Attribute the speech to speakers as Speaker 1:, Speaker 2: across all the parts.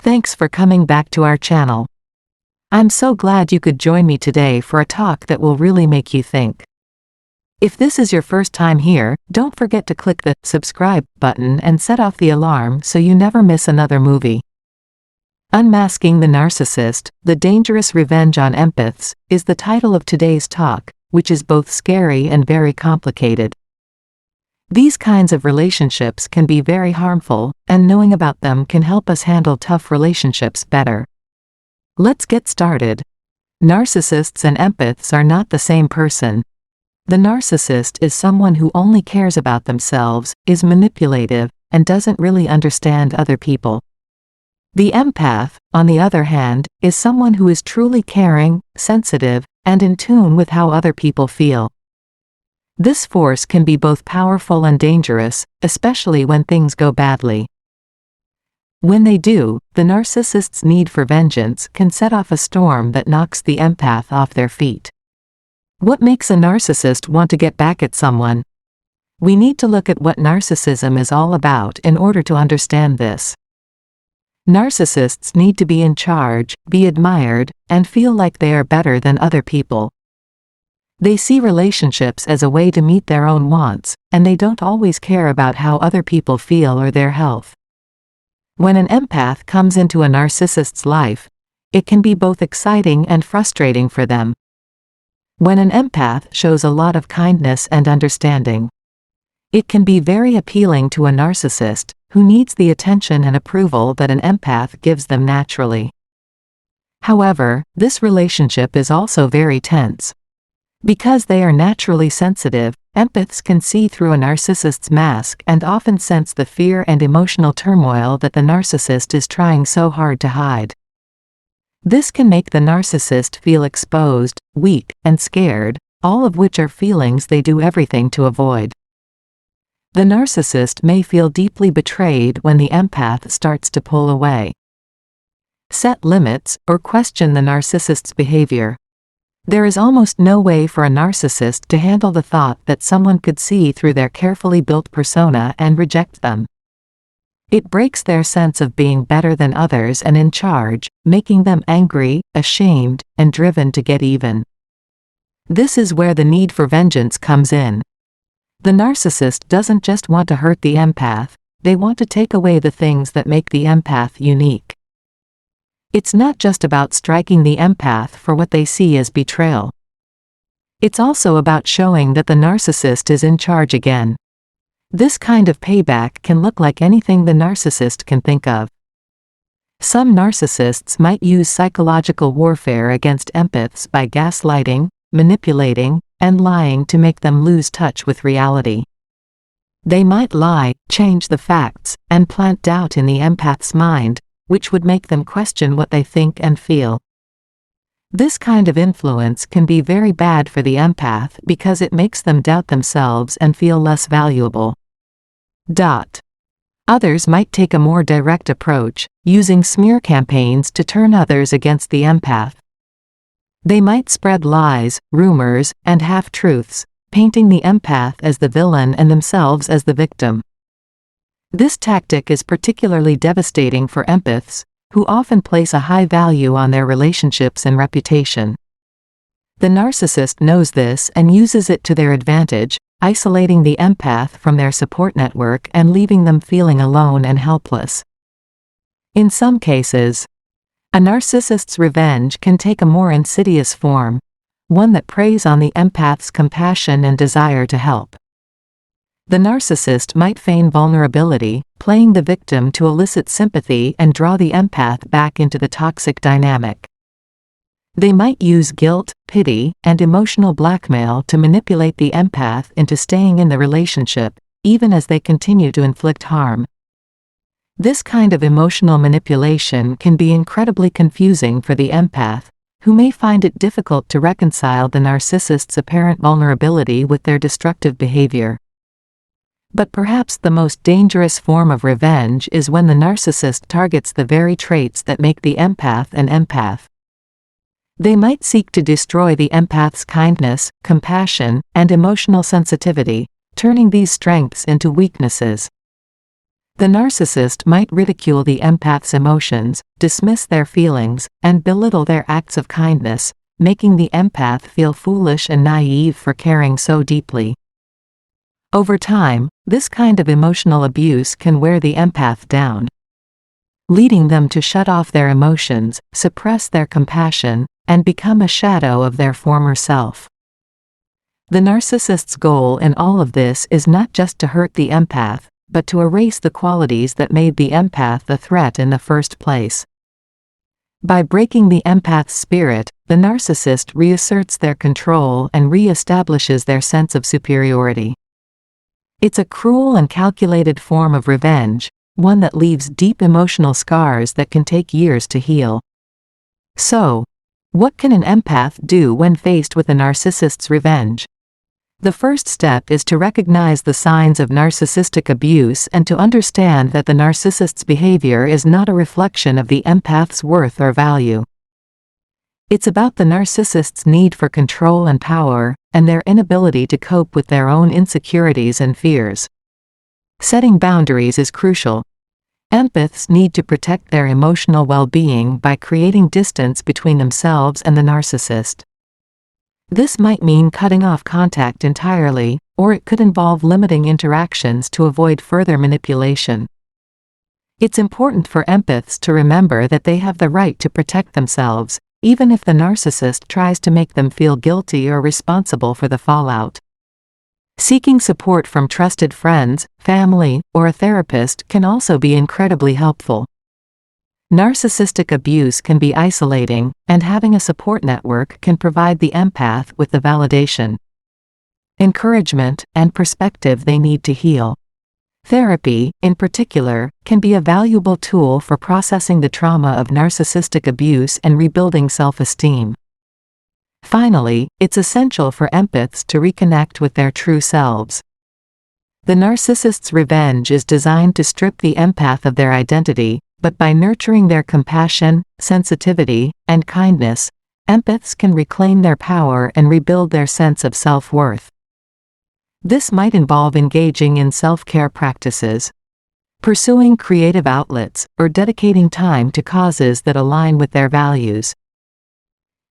Speaker 1: Thanks for coming back to our channel. I'm so glad you could join me today for a talk that will really make you think. If this is your first time here, don't forget to click the subscribe button and set off the alarm so you never miss another movie. Unmasking the Narcissist, The Dangerous Revenge on Empaths, is the title of today's talk, which is both scary and very complicated. These kinds of relationships can be very harmful, and knowing about them can help us handle tough relationships better. Let's get started. Narcissists and empaths are not the same person. The narcissist is someone who only cares about themselves, is manipulative, and doesn't really understand other people. The empath, on the other hand, is someone who is truly caring, sensitive, and in tune with how other people feel. This force can be both powerful and dangerous, especially when things go badly. When they do, the narcissist's need for vengeance can set off a storm that knocks the empath off their feet. What makes a narcissist want to get back at someone? We need to look at what narcissism is all about in order to understand this. Narcissists need to be in charge, be admired, and feel like they are better than other people. They see relationships as a way to meet their own wants, and they don't always care about how other people feel or their health. When an empath comes into a narcissist's life, it can be both exciting and frustrating for them. When an empath shows a lot of kindness and understanding, it can be very appealing to a narcissist, who needs the attention and approval that an empath gives them naturally. However, this relationship is also very tense. Because they are naturally sensitive, empaths can see through a narcissist's mask and often sense the fear and emotional turmoil that the narcissist is trying so hard to hide. This can make the narcissist feel exposed, weak, and scared, all of which are feelings they do everything to avoid. The narcissist may feel deeply betrayed when the empath starts to pull away, set limits, or question the narcissist's behavior. There is almost no way for a narcissist to handle the thought that someone could see through their carefully built persona and reject them. It breaks their sense of being better than others and in charge, making them angry, ashamed, and driven to get even. This is where the need for vengeance comes in. The narcissist doesn't just want to hurt the empath, they want to take away the things that make the empath unique. It's not just about striking the empath for what they see as betrayal. It's also about showing that the narcissist is in charge again. This kind of payback can look like anything the narcissist can think of. Some narcissists might use psychological warfare against empaths by gaslighting, manipulating, and lying to make them lose touch with reality. They might lie, change the facts, and plant doubt in the empath's mind, which would make them question what they think and feel. This kind of influence can be very bad for the empath because it makes them doubt themselves and feel less valuable. Others might take a more direct approach, using smear campaigns to turn others against the empath. They might spread lies, rumors, and half-truths, painting the empath as the villain and themselves as the victim. This tactic is particularly devastating for empaths, who often place a high value on their relationships and reputation. The narcissist knows this and uses it to their advantage, isolating the empath from their support network and leaving them feeling alone and helpless. In some cases, a narcissist's revenge can take a more insidious form, one that preys on the empath's compassion and desire to help. The narcissist might feign vulnerability, playing the victim to elicit sympathy and draw the empath back into the toxic dynamic. They might use guilt, pity, and emotional blackmail to manipulate the empath into staying in the relationship, even as they continue to inflict harm. This kind of emotional manipulation can be incredibly confusing for the empath, who may find it difficult to reconcile the narcissist's apparent vulnerability with their destructive behavior. But perhaps the most dangerous form of revenge is when the narcissist targets the very traits that make the empath an empath. They might seek to destroy the empath's kindness, compassion, and emotional sensitivity, turning these strengths into weaknesses. The narcissist might ridicule the empath's emotions, dismiss their feelings, and belittle their acts of kindness, making the empath feel foolish and naive for caring so deeply. Over time, this kind of emotional abuse can wear the empath down, leading them to shut off their emotions, suppress their compassion, and become a shadow of their former self. The narcissist's goal in all of this is not just to hurt the empath, but to erase the qualities that made the empath a threat in the first place. By breaking the empath's spirit, the narcissist reasserts their control and re-establishes their sense of superiority. It's a cruel and calculated form of revenge, one that leaves deep emotional scars that can take years to heal. So, what can an empath do when faced with a narcissist's revenge? The first step is to recognize the signs of narcissistic abuse and to understand that the narcissist's behavior is not a reflection of the empath's worth or value. It's about the narcissist's need for control and power, and their inability to cope with their own insecurities and fears. Setting boundaries is crucial. Empaths need to protect their emotional well-being by creating distance between themselves and the narcissist. This might mean cutting off contact entirely, or it could involve limiting interactions to avoid further manipulation. It's important for empaths to remember that they have the right to protect themselves, even if the narcissist tries to make them feel guilty or responsible for the fallout. Seeking support from trusted friends, family, or a therapist can also be incredibly helpful. Narcissistic abuse can be isolating, and having a support network can provide the empath with the validation, encouragement, and perspective they need to heal. Therapy, in particular, can be a valuable tool for processing the trauma of narcissistic abuse and rebuilding self-esteem. Finally, it's essential for empaths to reconnect with their true selves. The narcissist's revenge is designed to strip the empath of their identity, but by nurturing their compassion, sensitivity, and kindness, empaths can reclaim their power and rebuild their sense of self-worth. This might involve engaging in self-care practices, pursuing creative outlets, or dedicating time to causes that align with their values.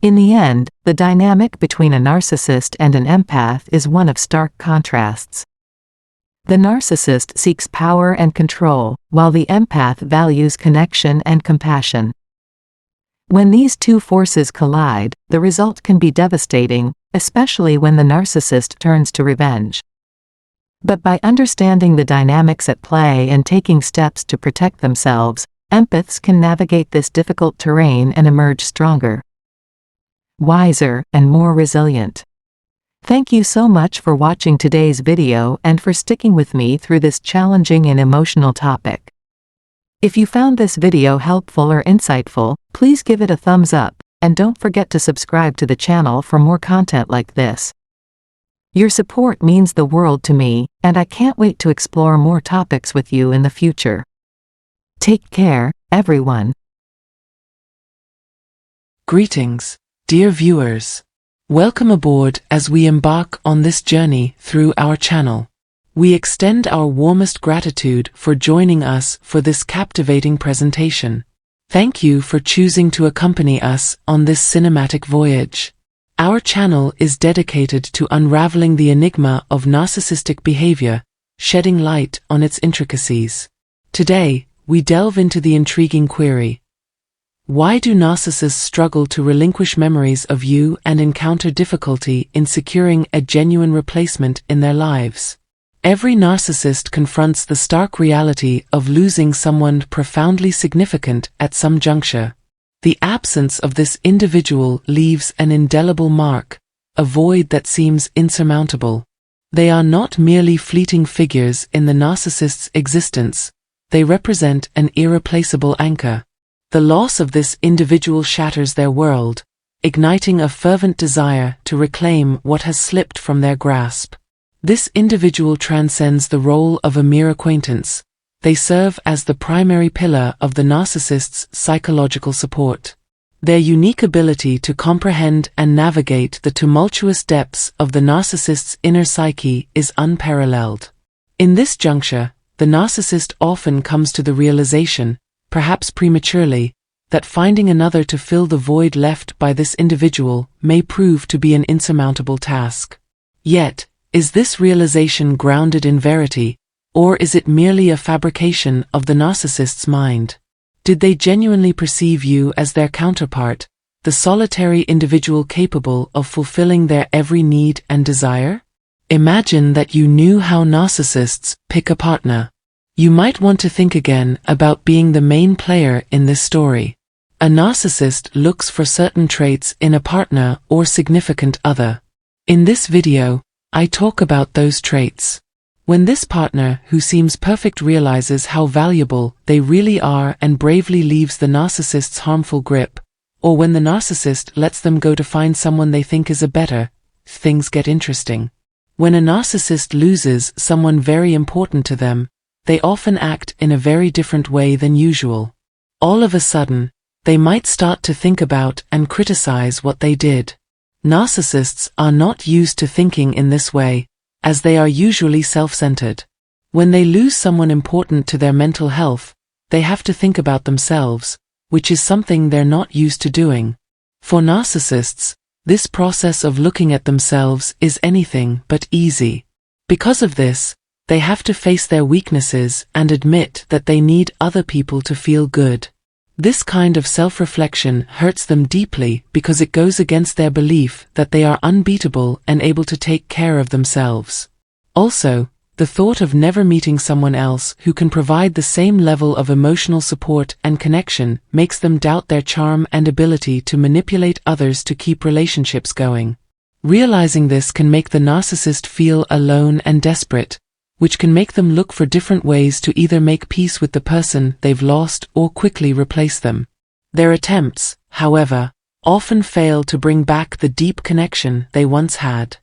Speaker 1: In the end, the dynamic between a narcissist and an empath is one of stark contrasts. The narcissist seeks power and control, while the empath values connection and compassion. When these two forces collide, the result can be devastating, especially when the narcissist turns to revenge. But by understanding the dynamics at play and taking steps to protect themselves, empaths can navigate this difficult terrain and emerge stronger, wiser, and more resilient. Thank you so much for watching today's video and for sticking with me through this challenging and emotional topic. If you found this video helpful or insightful, please give it a thumbs up, and don't forget to subscribe to the channel for more content like this. Your support means the world to me, and I can't wait to explore more topics with you in the future. Take care, everyone.
Speaker 2: Greetings, dear viewers. Welcome aboard as we embark on this journey through our channel. We extend our warmest gratitude for joining us for this captivating presentation. Thank you for choosing to accompany us on this cinematic voyage. Our channel is dedicated to unraveling the enigma of narcissistic behavior, shedding light on its intricacies. Today, we delve into the intriguing query: why do narcissists struggle to relinquish memories of you and encounter difficulty in securing a genuine replacement in their lives? Every narcissist confronts the stark reality of losing someone profoundly significant at some juncture. The absence of this individual leaves an indelible mark, a void that seems insurmountable. They are not merely fleeting figures in the narcissist's existence, they represent an irreplaceable anchor. The loss of this individual shatters their world, igniting a fervent desire to reclaim what has slipped from their grasp. This individual transcends the role of a mere acquaintance. They serve as the primary pillar of the narcissist's psychological support. Their unique ability to comprehend and navigate the tumultuous depths of the narcissist's inner psyche is unparalleled. In this juncture, The narcissist often comes to the realization, perhaps prematurely, that finding another to fill the void left by this individual may prove to be an insurmountable task. Yet, is this realization grounded in verity, or is it merely a fabrication of the narcissist's mind? Did they genuinely perceive you as their counterpart, the solitary individual capable of fulfilling their every need and desire? Imagine that you knew how narcissists pick a partner. You might want to think again about being the main player in this story. A narcissist looks for certain traits in a partner or significant other. In this video, I talk about those traits. When this partner who seems perfect realizes how valuable they really are and bravely leaves the narcissist's harmful grip, or when the narcissist lets them go to find someone they think is a better, things get interesting. When a narcissist loses someone very important to them, they often act in a very different way than usual. All of a sudden, they might start to think about and criticize what they did. Narcissists are not used to thinking in this way, as they are usually self-centered. When they lose someone important to their mental health, they have to think about themselves, which is something they're not used to doing. For narcissists, this process of looking at themselves is anything but easy. Because of this, they have to face their weaknesses and admit that they need other people to feel good. This kind of self-reflection hurts them deeply because it goes against their belief that they are unbeatable and able to take care of themselves. Also, the thought of never meeting someone else who can provide the same level of emotional support and connection makes them doubt their charm and ability to manipulate others to keep relationships going. Realizing this can make the narcissist feel alone and desperate, which can make them look for different ways to either make peace with the person they've lost or quickly replace them. Their attempts, however, often fail to bring back the deep connection they once had.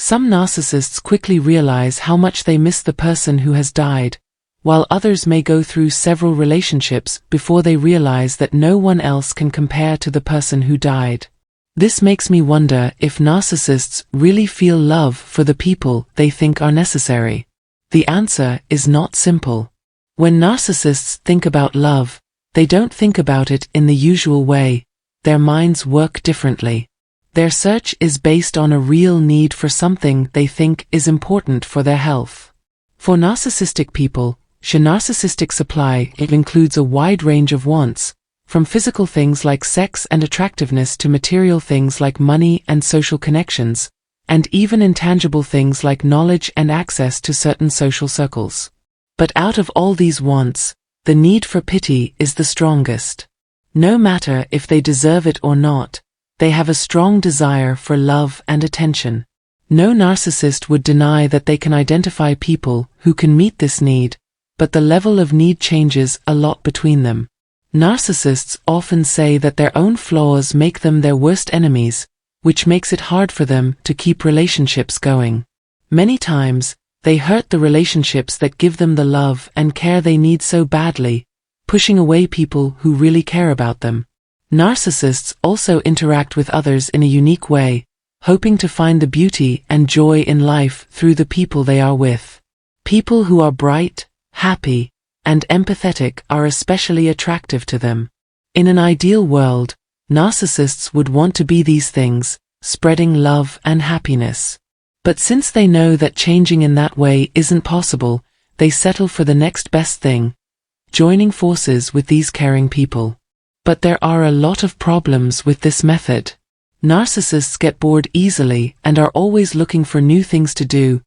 Speaker 2: Some narcissists quickly realize how much they miss the person who has died, while others may go through several relationships before they realize that no one else can compare to the person who died. This makes me wonder if narcissists really feel love for the people they think are necessary. The answer is not simple. When narcissists think about love, they don't think about it in the usual way. Their minds work differently. Their search is based on a real need for something they think is important for their health. For narcissistic people, narcissistic supply includes a wide range of wants, from physical things like sex and attractiveness to material things like money and social connections, and even intangible things like knowledge and access to certain social circles. But out of all these wants, the need for pity is the strongest. No matter if they deserve it or not, they have a strong desire for love and attention. No narcissist would deny that they can identify people who can meet this need, but the level of need changes a lot between them. Narcissists often say that their own flaws make them their worst enemies, which makes it hard for them to keep relationships going. Many times, they hurt the relationships that give them the love and care they need so badly, pushing away people who really care about them. Narcissists also interact with others in a unique way, hoping to find the beauty and joy in life through the people they are with. People who are bright, happy, and empathetic are especially attractive to them. In an ideal world, narcissists would want to be these things, spreading love and happiness. But since they know that changing in that way isn't possible, they settle for the next best thing, joining forces with these caring people. But there are a lot of problems with this method. Narcissists get bored easily and are always looking for new things to do,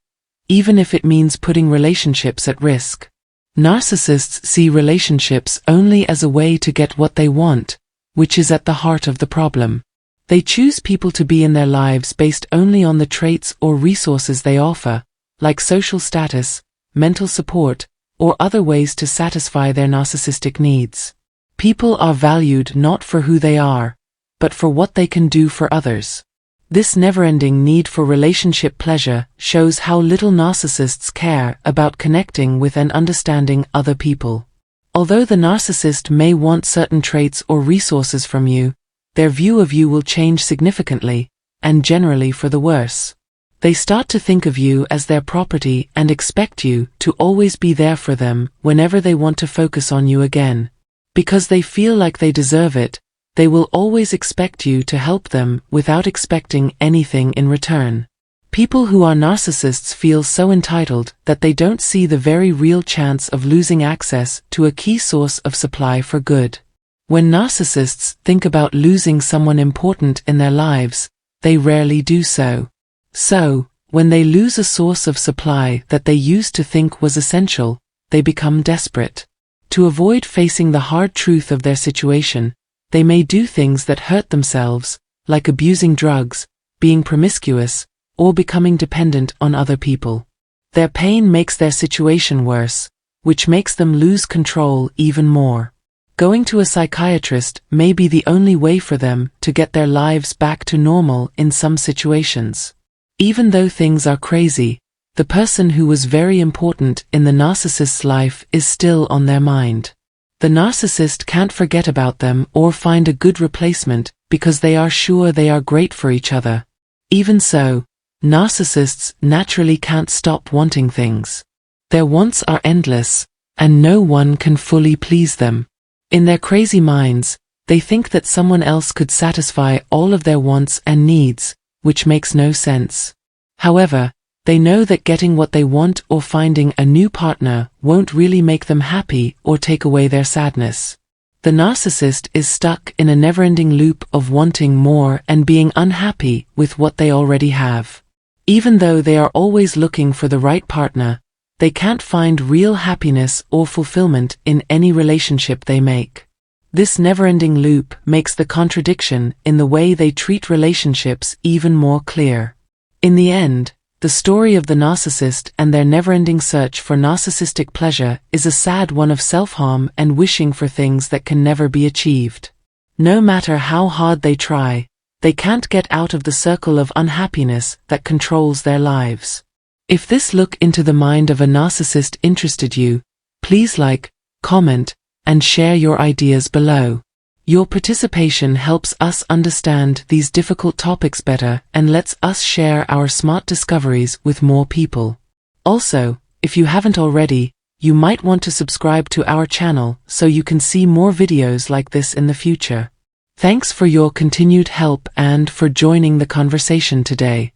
Speaker 2: even if it means putting relationships at risk. Narcissists see relationships only as a way to get what they want, which is at the heart of the problem. They choose people to be in their lives based only on the traits or resources they offer, like social status, mental support, or other ways to satisfy their narcissistic needs. People are valued not for who they are, but for what they can do for others. This never-ending need for relationship pleasure shows how little narcissists care about connecting with and understanding other people. Although the narcissist may want certain traits or resources from you, their view of you will change significantly, and generally for the worse. They start to think of you as their property and expect you to always be there for them whenever they want to focus on you again. Because they feel like they deserve it, they will always expect you to help them without expecting anything in return. People who are narcissists feel so entitled that they don't see the very real chance of losing access to a key source of supply for good. When narcissists think about losing someone important in their lives, they rarely do so. So, when they lose a source of supply that they used to think was essential, they become desperate. To avoid facing the hard truth of their situation, they may do things that hurt themselves, like abusing drugs, being promiscuous, or becoming dependent on other people. Their pain makes their situation worse, which makes them lose control even more. Going to a psychiatrist may be the only way for them to get their lives back to normal in some situations. Even though things are crazy, the person who was very important in the narcissist's life is still on their mind. The narcissist can't forget about them or find a good replacement because they are sure they are great for each other. Even so, narcissists naturally can't stop wanting things. Their wants are endless, and no one can fully please them. In their crazy minds, they think that someone else could satisfy all of their wants and needs, which makes no sense. However, they know that getting what they want or finding a new partner won't really make them happy or take away their sadness. The narcissist is stuck in a never-ending loop of wanting more and being unhappy with what they already have. Even though they are always looking for the right partner, they can't find real happiness or fulfillment in any relationship they make. This never-ending loop makes the contradiction in the way they treat relationships even more clear. In the end, the story of the narcissist and their never-ending search for narcissistic pleasure is a sad one of self-harm and wishing for things that can never be achieved. No matter how hard they try, they can't get out of the circle of unhappiness that controls their lives. If this look into the mind of a narcissist interested you, please like, comment, and share your ideas below. Your participation helps us understand these difficult topics better and lets us share our smart discoveries with more people. Also, if you haven't already, you might want to subscribe to our channel so you can see more videos like this in the future. Thanks for your continued help and for joining the conversation today.